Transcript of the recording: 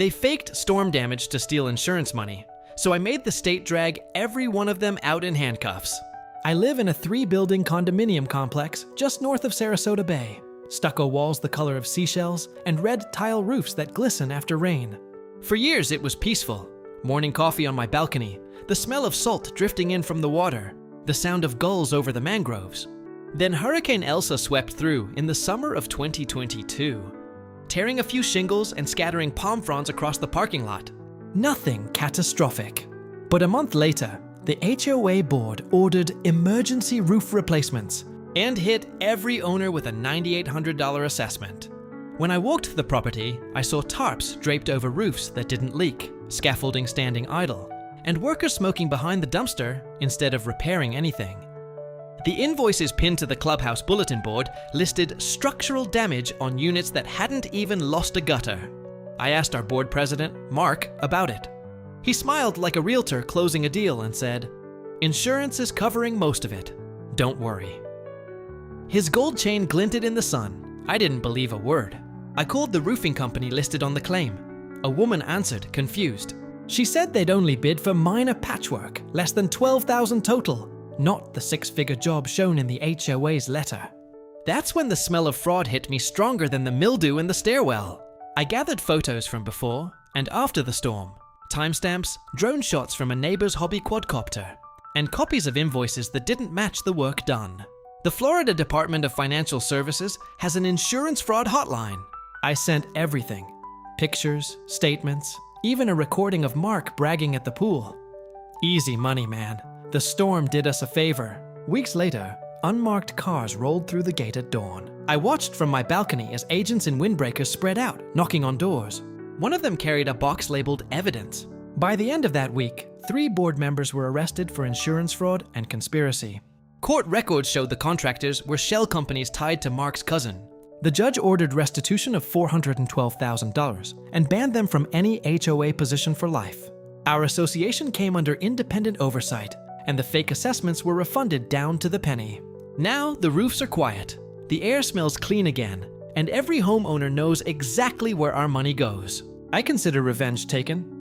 They faked storm damage to steal insurance money, so I made the state drag every one of them out in handcuffs. I live in a 3-building condominium complex just north of Sarasota Bay. Stucco walls the color of seashells, and red tile roofs that glisten after rain. For years it was peaceful. Morning coffee on my balcony, the smell of salt drifting in from the water, the sound of gulls over the mangroves. Then Hurricane Elsa swept through in the summer of 2022, tearing a few shingles and scattering palm fronds across the parking lot. Nothing catastrophic. But a month later, the HOA board ordered emergency roof replacements and hit every owner with a $9,800 assessment. When I walked the property, I saw tarps draped over roofs that didn't leak, scaffolding standing idle, and workers smoking behind the dumpster instead of repairing anything. The invoices pinned to the clubhouse bulletin board listed structural damage on units that hadn't even lost a gutter. I asked our board president, Mark, about it. He smiled like a realtor closing a deal and said, "Insurance is covering most of it. Don't worry." His gold chain glinted in the sun. I didn't believe a word. I called the roofing company listed on the claim. A woman answered, confused. She said they'd only bid for minor patchwork, less than $12,000 total, not the 6-figure job shown in the HOA's letter. That's when the smell of fraud hit me stronger than the mildew in the stairwell. I gathered photos from before and after the storm, timestamps, drone shots from a neighbor's hobby quadcopter, and copies of invoices that didn't match the work done. The Florida Department of Financial Services has an insurance fraud hotline. I sent everything. Pictures, statements, even a recording of Mark bragging at the pool. Easy money, man. The storm did us a favor. Weeks later, unmarked cars rolled through the gate at dawn. I watched from my balcony as agents in windbreakers spread out, knocking on doors. One of them carried a box labeled evidence. By the end of that week, 3 board members were arrested for insurance fraud and conspiracy. Court records showed the contractors were shell companies tied to Mark's cousin. The judge ordered restitution of $412,000 and banned them from any HOA position for life. Our association came under independent oversight, and the fake assessments were refunded down to the penny. Now the roofs are quiet, the air smells clean again, and every homeowner knows exactly where our money goes. I consider revenge taken,